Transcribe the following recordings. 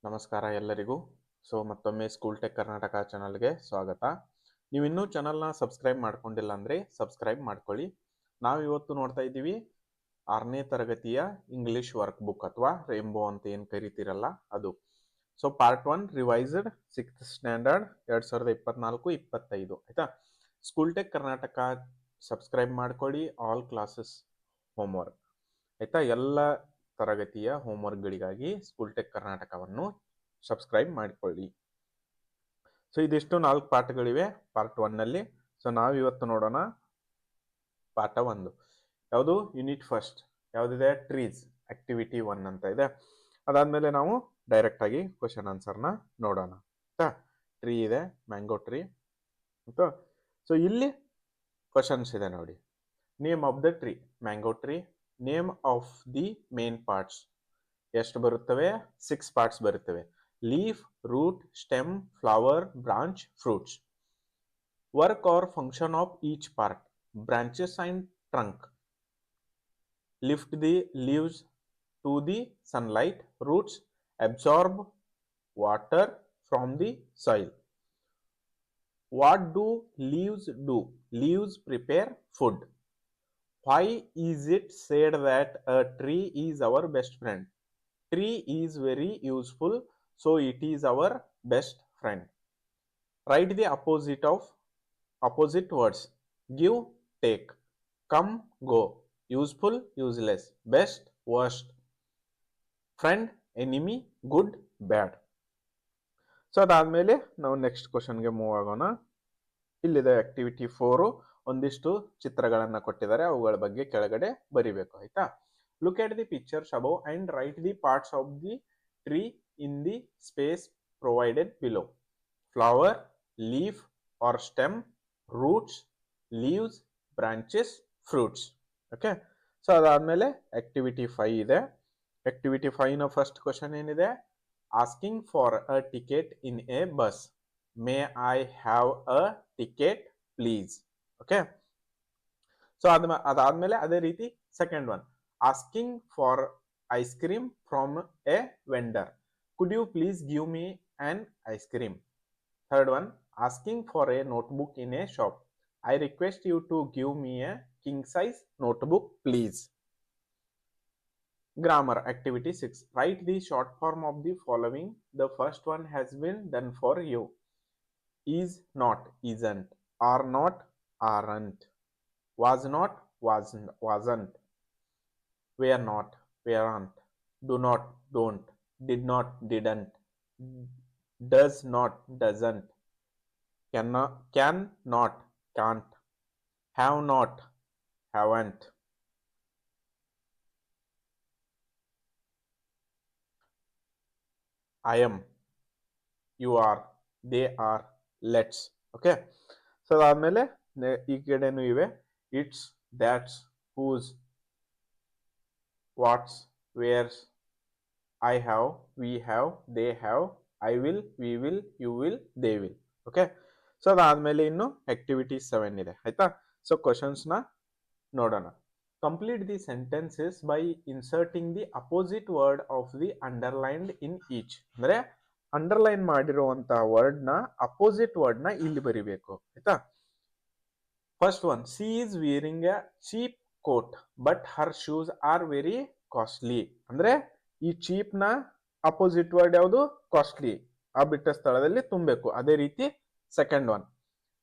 ನಮಸ್ಕಾರ ಎಲ್ಲರಿಗೂ. ಮತ್ತೊಮ್ಮೆ ಸ್ಕೂಲ್ ಟೆಕ್ ಕರ್ನಾಟಕ ಚಾನಲ್ಗೆ ಸ್ವಾಗತ. ನೀವು ಇನ್ನೂ ಚಾನಲ್ನ ಸಬ್ಸ್ಕ್ರೈಬ್ ಮಾಡ್ಕೊಂಡಿಲ್ಲ ಅಂದರೆ ಸಬ್ಸ್ಕ್ರೈಬ್ ಮಾಡ್ಕೊಳ್ಳಿ. ನಾವು ಇವತ್ತು ನೋಡ್ತಾ ಇದ್ದೀವಿ 6ನೇ ತರಗತಿಯ ಇಂಗ್ಲಿಷ್ ವರ್ಕ್ ಬುಕ್ ಅಥವಾ ರೇಂಬೋ ಅಂತ ಏನು ಕರಿತೀರಲ್ಲ ಅದು. ಪಾರ್ಟ್ 1 ರಿವೈಸ್ಡ್ 6th ಸ್ಟ್ಯಾಂಡರ್ಡ್ 2024-25 ಆಯ್ತಾ. ಸ್ಕೂಲ್ ಟೆಕ್ ಕರ್ನಾಟಕ ಸಬ್ಸ್ಕ್ರೈಬ್ ಮಾಡ್ಕೊಳ್ಳಿ. ಆಲ್ ಕ್ಲಾಸಸ್ ಹೋಮ್ವರ್ಕ್ ಆಯ್ತಾ. ಎಲ್ಲ ತರಗತಿಯ ಹೋಮ್ವರ್ಕ್ಗಳಿಗಾಗಿ ಸ್ಕೂಲ್ ಟೆಕ್ ಕರ್ನಾಟಕವನ್ನು ಸಬ್ಸ್ಕ್ರೈಬ್ ಮಾಡಿಕೊಳ್ಳಿ. ಇದಿಷ್ಟು 4 ಪಾಠಗಳಿವೆ ಪಾರ್ಟ್ 1ನಲ್ಲಿ. ನಾವು ಇವತ್ತು ನೋಡೋಣ ಪಾಠ 1. ಯಾವುದು? ಯೂನಿಟ್ ಫಸ್ಟ್ ಯಾವುದಿದೆ? ಟ್ರೀಸ್ ಆಕ್ಟಿವಿಟಿ 1 ಅಂತ ಇದೆ. ಅದಾದ್ಮೇಲೆ ನಾವು ಡೈರೆಕ್ಟ್ ಆಗಿ ಕ್ವಶನ್ ಆನ್ಸರ್ನ ನೋಡೋಣ ಆಯ್ತಾ. ಟ್ರೀ ಇದೆ, ಮ್ಯಾಂಗೋ ಟ್ರೀ ಆಯ್ತಾ. ಇಲ್ಲಿ ಕ್ವಶನ್ಸ್ ಇದೆ ನೋಡಿ. Name of the tree, mango tree. Name of the main parts ಎಷ್ಟು ಬರುತ್ತವೆ? 6 ಪಾರ್ಟ್ಸ್ ಬರುತ್ತವೆ. Leaf, root, stem, flower, branch, fruits. Work or function of each part, branches and trunk. Lift the leaves to the sunlight. Roots absorb water from the soil. What do leaves do? Leaves prepare food. Why is it said that a tree is our best friend? Tree is very useful, so it is our best friend. Write the opposite words. Give, take. Come, go. Useful, useless. Best, worst. Friend, enemy, good, bad. ಅದಾದ್ಮೇಲೆ ನಾವು next ಕ್ವಶನ್ಗೆ move ಆಗೋಣ. ಇಲ್ಲಿದೆ activity 4. ಒಂದಿಷ್ಟು ಚಿತ್ರಗಳನ್ನ ಕೊಟ್ಟಿದ್ದಾರೆ, ಅವುಗಳ ಬಗ್ಗೆ ಕೆಳಗಡೆ ಬರಿಬೇಕು ಆಯ್ತಾ. Look at the pictures above and write the parts of the tree in the space provided below. Flower, leaf or stem, roots, leaves, branches, fruits. Okay. ಅದಾದ್ಮೇಲೆ ಆಕ್ಟಿವಿಟಿ 5 ಇದೆ. ಆಕ್ಟಿವಿಟಿ 5 ನ ಫಸ್ಟ್ ಕ್ವಶನ್ ಏನಿದೆ? Asking for a ticket in a bus. May I have a ticket please? Okay. ಅದಾದ್ಮೇಲೆ ಅದೇ ರೀತಿ second one, asking for ice cream from a vendor. Could you please give me an ice cream? Third one, asking for a notebook in a shop. I request you to give me a king size notebook please. Grammar activity 6. Write the short form of the following. The first one has been done for you. Is not, isn't. Are not, aren't. Was not, wasn't. Were not, weren't. Do not, don't. Did not, didn't. Does not, doesn't. Can not, can't. Have not, haven't. I am, you are, they are, let's. Okay. ಅದಾದ್ಮೇಲೆ ಈ ಕಡೆನೂ ಇವೆ. It's, that's, whose, what's, where's, I have, we have, they have, I will, we will, you will, they will. Okay. ಅದಾದ್ಮೇಲೆ ಇನ್ನು activity 7 ಇದೆ ಆಯ್ತಾ. Questions ನ ನೋಡೋಣ. Complete the sentences by inserting the opposite word of the underlined in each. ಅಂದ್ರೆ underline ಮಾಡಿರುವಂತಹ word ನ opposite word ನ ಇಲ್ಲಿ ಬರಿಬೇಕು ಆಯ್ತಾ. First one, C is wearing A cheap code but Har shoes are very costly. ಅಂದ್ರೆ ಈ cheap ನ ಅಪೋಸಿಟ್ ವರ್ಡ್ ಯಾವುದು? ಕಾಸ್ಟ್ಲಿ. ಆ ಬಿಟ್ಟ ಸ್ಥಳದಲ್ಲಿ ತುಂಬಬೇಕು. ಅದೇ ರೀತಿ second one,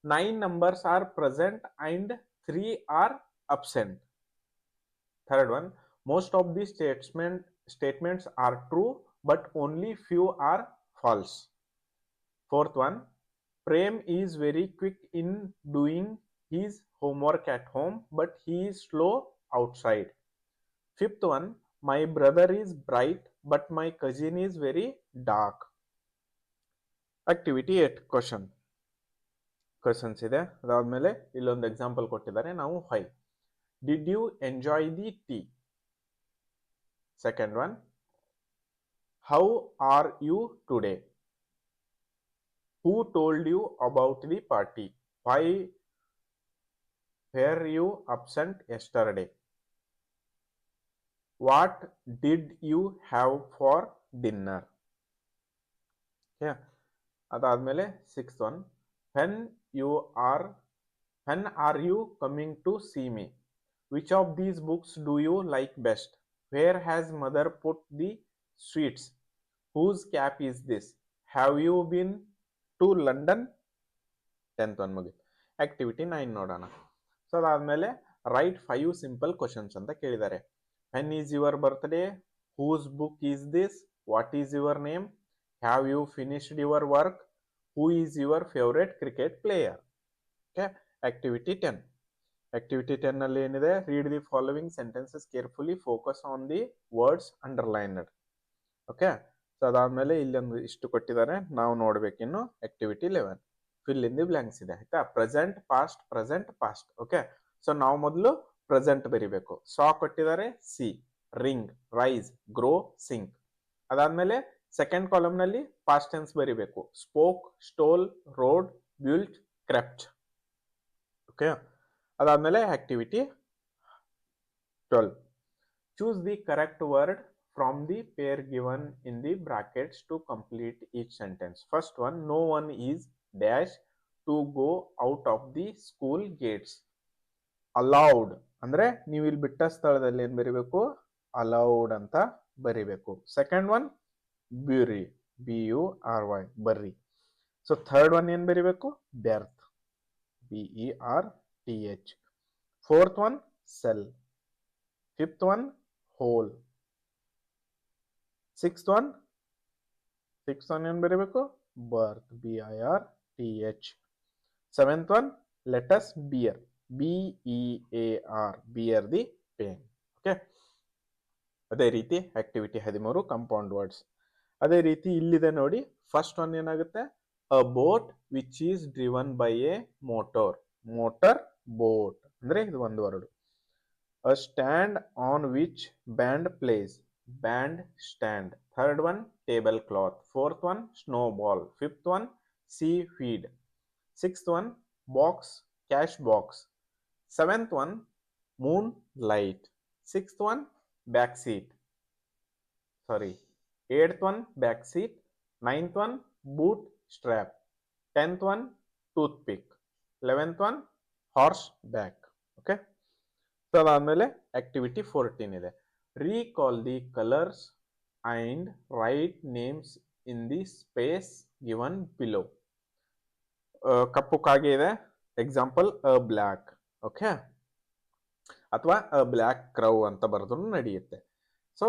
9 numbers are present and 3 are absent. Third one, most of the statements are true but only few are false. Fourth one, Prem is very quick in doing his homework at home but he is slow outside. Fifth one, my brother is bright but my cousin is very dark. Activity 8 questions ಇದೆ. ಅದಾದ್ಮೇಲೆ ಇಲ್ಲೊಂದು example ಕೊಟ್ಟಿದ್ದಾರೆ. ನಾವು hi, did you enjoy the tea? Second one, how are you today? Who told you about the party? Why were you absent yesterday? What did you have for dinner? Okay, ಅದಾದಮೇಲೆ 6th one, when you are when are you coming to see me, which of these books do you like best, where has mother put the sweets, whose cap is this, have you been to London. 10th one ಮುಗಿತು. Activity 9 ನೋಡೋಣ. So ಅದಾದಮೇಲೆ right 5 simple questions ಅಂತ ಕೇಳಿದ್ದಾರೆ. When is your birthday, whose book is this, what is your name, have you finished your work, who is your favourite cricket player. Okay, activity 10. Activity 10 ನಲ್ಲಿ ಏನಿದೆ, read the following sentences carefully, focus on the words underlined. Okay, so ಅದಾದ್ಮೇಲೆ ಇಲ್ಲೊಂದು ಇಷ್ಟು ಕೊಟ್ಟಿದ್ದಾರೆ, ನಾವು ನೋಡ್ಬೇಕಿನ್ನು. Activity 11, fill in the blanks ಇದೆ ಆಯ್ತಾ. Present, past, present, past. Okay, so ನಾವು ಮೊದಲು ಪ್ರೆಸೆಂಟ್ ಬರಿಬೇಕು. ಸಾ ಕೊಟ್ಟಿದ್ದಾರೆ, see, ring, rise, grow, sink. ಅದಾದ್ಮೇಲೆ ಸೆಕೆಂಡ್ ಕಾಲಮ್ ನಲ್ಲಿ ಪಾಸ್ಟ್ ಟೆನ್ಸ್ ಬರಿಬೇಕು. Spoke, stole, rode, built, crept. Okay, ಅದಾದ್ಮೇಲೆ activity 12, choose the correct word from the pair given in the brackets to complete each sentence. First one, no one is dash to go out of the school gates. Allowed ಅಂದ್ರೆ ನೀವು ಇಲ್ಲಿ ಬಿಟ್ಟ ಸ್ಥಳದಲ್ಲಿ ಏನು ಬರಿಬೇಕು, aloud ಅಂತ ಬರಿಬೇಕು. Second one, bury, BURY, berry. So third one ಏನು ಬರಿಬೇಕು, berth, BERTH. Fourth one, sell. Fifth one, hole. Sixth one ಏನು ಬರೀಬೇಕು, birth, BIRTH. Seventh one, let us bear, BEAR, bear the pain. Okay, ಅದೇ ರೀತಿ ಆಕ್ಟಿವಿಟಿ 13, ಕಂಪೌಂಡ್ ವರ್ಡ್ಸ್. ಅದೇ ರೀತಿ ಇಲ್ಲಿದೆ ನೋಡಿ. ಫಸ್ಟ್ ಒನ್ ಏನಾಗುತ್ತೆ, a boat which is driven by a motor, motor boat ಅಂದ್ರೆ ಇದು ಒಂದು word. A stand on which band plays, band stand. Third one, tablecloth. Fourth one, snowball. Fifth one, seaweed. Sixth one, box, cash box. Seventh one, moonlight. Sixth one, backseat. Sorry. Eighth one, backseat. Ninth one, boot strap. 10th one, toothpick. 11th one, horseback. Okay. So ಅದಾದ್ಮೇಲೆ activity 14 ಇದೆ. Recall the colors and write names in the space given below. ಕಪ್ಪು ಕಾಗೆ ಇದೆ, example a black. Okay, ಅಥವಾ a black crow ಅಂತ ಬರೆದ್ರು ನಡೆಯುತ್ತೆ. So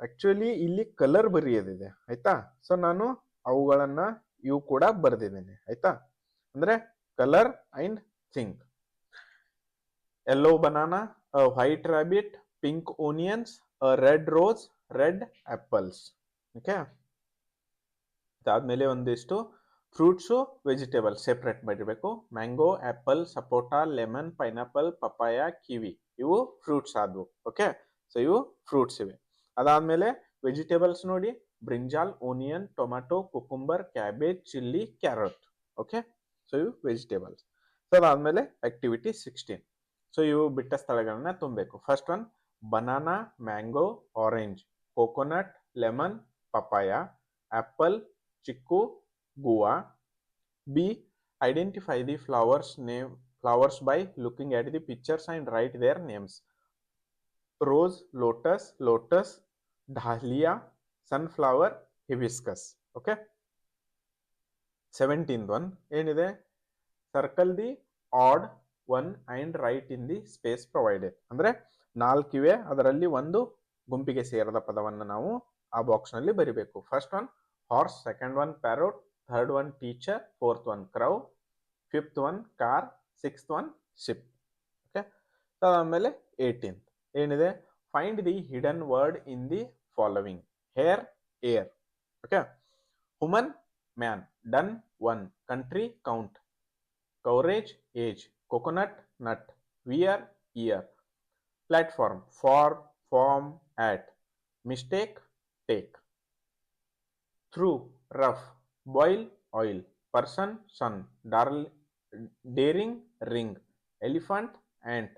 actually ಇಲ್ಲಿ colour ಬರೆಯೋದಿದೆ ಆಯ್ತಾ. ಸೊ ನಾನು ಅವುಗಳನ್ನ ಇವು ಕೂಡ ಬರೆದಿದ್ದೇನೆ ಆಯ್ತಾ. ಅಂದ್ರೆ colour and think. Yellow banana, a white rabbit, pink onions, a red rose, red apples. Okay, ಅದಾದ್ಮೇಲೆ ಒಂದಿಷ್ಟು ಫ್ರೂಟ್ಸು ವೆಜಿಟೇಬಲ್ಸ್ ಸೆಪ್ರೇಟ್ ಮಾಡಿರಬೇಕು. Mango, apple, sapota, lemon, pineapple, papaya, kiwi, ಇವು ಫ್ರೂಟ್ಸ್ ಆದವು. ಓಕೆ, ಸೊ ಇವು ಫ್ರೂಟ್ಸ್ ಇವೆ. ಅದಾದ್ಮೇಲೆ ವೆಜಿಟೇಬಲ್ಸ್ ನೋಡಿ, brinjal, onion, tomato, cucumber, cabbage, chilli, carrot. Okay, so ಇವು ವೆಜಿಟೇಬಲ್ಸ್. ಸೊ ಅದಾದ್ಮೇಲೆ ಆಕ್ಟಿವಿಟಿ 16. ಸೊ ಇವು ಬಿಟ್ಟ ಸ್ಥಳಗಳನ್ನ ತುಂಬಬೇಕು. First one, banana, mango, orange, coconut, lemon, papaya, apple, chiku, guava. B, identify the flowers by looking at the pictures and write their names. Rose, lotus, dahlia, sunflower, hibiscus. Okay, 17th one ಏನಿದೆ, circle the odd one and write in the space provided. ಅಂದ್ರೆ 4 ಇವೆ, ಅದರಲ್ಲಿ ಒಂದು ಗುಂಪಿಗೆ ಸೇರದ ಪದವನ್ನು ನಾವು ಆ box ನಲ್ಲಿ ಬರಿಬೇಕು. First one horse, second one parrot, third one teacher, fourth one crow, fifth one car, sixth one ship. Okay, ಆಮೇಲೆ 18th ಏನಿದೆ, find the hidden word in the following. Hair, air. Okay, human, man, done, one, country, count, coverage, age, coconut, nut, wear, ear, platform, for, form, at, mistake, take, through, rough, boil, oil, person, sun, daring, ring, elephant, ant,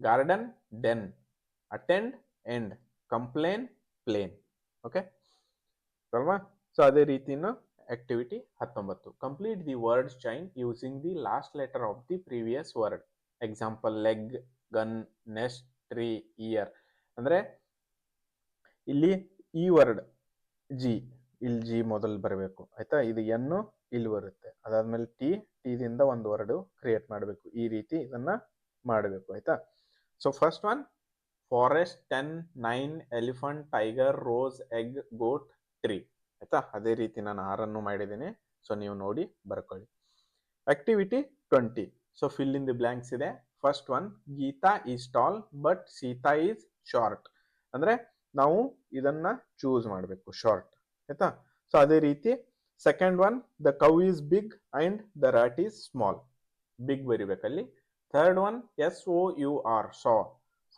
garden, den, attend, end, complain, plain. Okay ಅಲ್ವಾ. So ಅದೇ ರೀತಿನ activity 19 complete the word chain using the last letter of the previous word. Example leg, gun, nest, tree, ear. ಅಂದ್ರೆ ಇಲ್ಲಿ ಈ word G, ಇಲ್ಲಿ G ಮೊದಲು ಬರಬೇಕು ಆಯ್ತಾ. ಇದು ಎನ್ನು ಇಲ್ಲಿ ಬರುತ್ತೆ, ಅದಾದ್ಮೇಲೆ ಟಿದಿಂದ ಒಂದು ವರ್ಡ್ ಕ್ರಿಯೇಟ್ ಮಾಡಬೇಕು. ಈ ರೀತಿ ಇದನ್ನ ಮಾಡಬೇಕು ಆಯ್ತಾ. So first one forest, 10, 9, elephant, tiger, rose, egg, goat, tree ಆಯ್ತಾ. ಅದೇ ರೀತಿ ನಾನು 6 ಮಾಡಿದ್ದೀನಿ. ಸೊ ನೀವು ನೋಡಿ ಬರ್ಕೊಳ್ಳಿ. Activity 20. So fill in the blanks ಇದೆ. First one Geeta is tall but Sita is short. ಅಂದ್ರೆ ನಾವು ಇದನ್ನ ಚೂಸ್ ಮಾಡಬೇಕು, ಶಾರ್ಟ್ ಆಯ್ತಾ. ಸೊ ಅದೇ ರೀತಿ second one the cow is big and the rat is small. Big ಬರಿಬೇಕಲ್ಲಿ. Third one SOUR saw.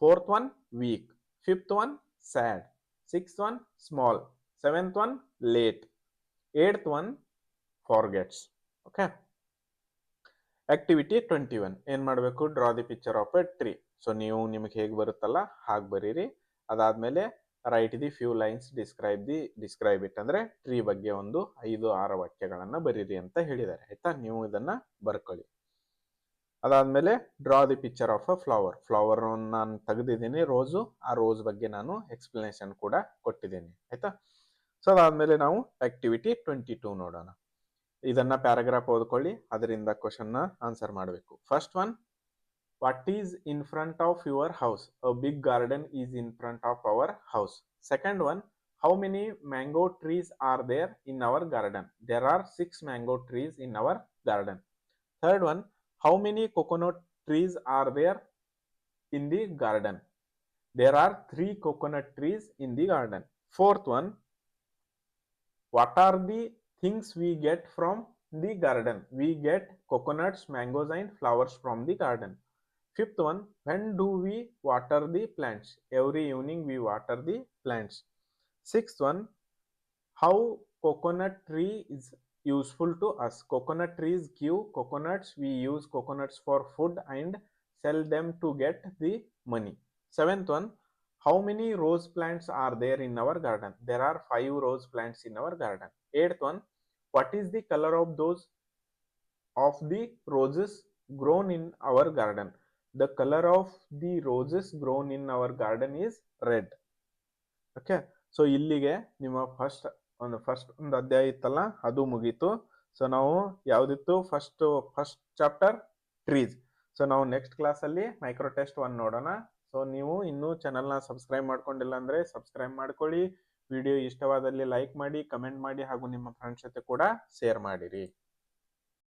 Fourth one weak. Fifth one sad. Sixth one small. Seventh one late. Eighth one forgets. Okay. Activity 21 ಏನ್ ಮಾಡಬೇಕು, draw the picture of a tree. So ನೀವು ನಿಮಗೆ ಹೇಗೆ ಬರುತ್ತಲ್ಲ ಹಾಗೆ ಬರೀರಿ. ಅದಾದ್ಮೇಲೆ write the few lines describe it. ಅಂದ್ರೆ ಟ್ರೀ ಬಗ್ಗೆ ಒಂದು 5-6 ವಾಕ್ಯಗಳನ್ನ ಬರೀರಿ ಅಂತ ಹೇಳಿದ್ದಾರೆ ಆಯ್ತಾ. ನೀವು ಇದನ್ನ ಬರ್ಕೊಳ್ಳಿ. ಅದಾದ್ಮೇಲೆ draw the picture of a flower. Flower ನಾನು ತೆಗೆದಿದ್ದೀನಿ, ರೋಸು. ಆ ರೋಸ್ ಬಗ್ಗೆ ನಾನು ಎಕ್ಸ್ಪ್ಲನೇಷನ್ ಕೂಡ ಕೊಟ್ಟಿದ್ದೀನಿ ಆಯ್ತಾ. ಸೊ ಅದಾದ್ಮೇಲೆ ನಾವು ಆಕ್ಟಿವಿಟಿ 22 ನೋಡೋಣ. ಇದನ್ನ ಪ್ಯಾರಾಗ್ರಾಫ್ ಓದ್ಕೊಳ್ಳಿ, ಅದರಿಂದ ಕ್ವಶನ್ ನ ಆನ್ಸರ್ ಮಾಡಬೇಕು. First one what is in front of your house. A big garden is in front of our house. Second one how many mango trees are there in our garden. There are 6 mango trees in our garden. Third one how many coconut trees are there in the garden. There are 3 coconut trees in the garden. Fourth one what are the things we get from the garden. We get coconuts, mangoes and flowers from the garden. Fifth one when do we water the plants. Every evening we water the plants. Sixth one how coconut tree is useful to us. Coconut trees give coconuts. We use coconuts for food and sell them to get the money. Seventh one how many rose plants are there in our garden. There are 5 rose plants in our garden. Eighth one what is the color of the roses grown in our garden. The color of the roses grown in our garden is red. Okay. So ಇಲ್ಲಿಗೆ ನಿಮ್ಮ first ಒಂದು ಅಧ್ಯಾಯ ಇತ್ತಲ್ಲ ಅದು ಮುಗೀತು. So ನಾವು ಯಾವ್ದಿತ್ತು first chapter trees. So ನಾವು next ಕ್ಲಾಸಲ್ಲಿ ಮೈಕ್ರೋ ಟೆಸ್ಟ್ 1 ನೋಡೋಣ. ಸೊ ನೀವು ಇನ್ನೂ ಚಾನಲ್ನ ಸಬ್ಸ್ಕ್ರೈಬ್ ಮಾಡ್ಕೊಂಡಿಲ್ಲ ಅಂದ್ರೆ ಸಬ್ಸ್ಕ್ರೈಬ್ ಮಾಡ್ಕೊಳ್ಳಿ. ವಿಡಿಯೋ ಇಷ್ಟವಾದಲ್ಲಿ ಲೈಕ್ ಮಾಡಿ, ಕಮೆಂಟ್ ಮಾಡಿ ಹಾಗೂ ನಿಮ್ಮ ಫ್ರೆಂಡ್ಸ್ ಜೊತೆ ಕೂಡ ಶೇರ್ ಮಾಡಿರಿ.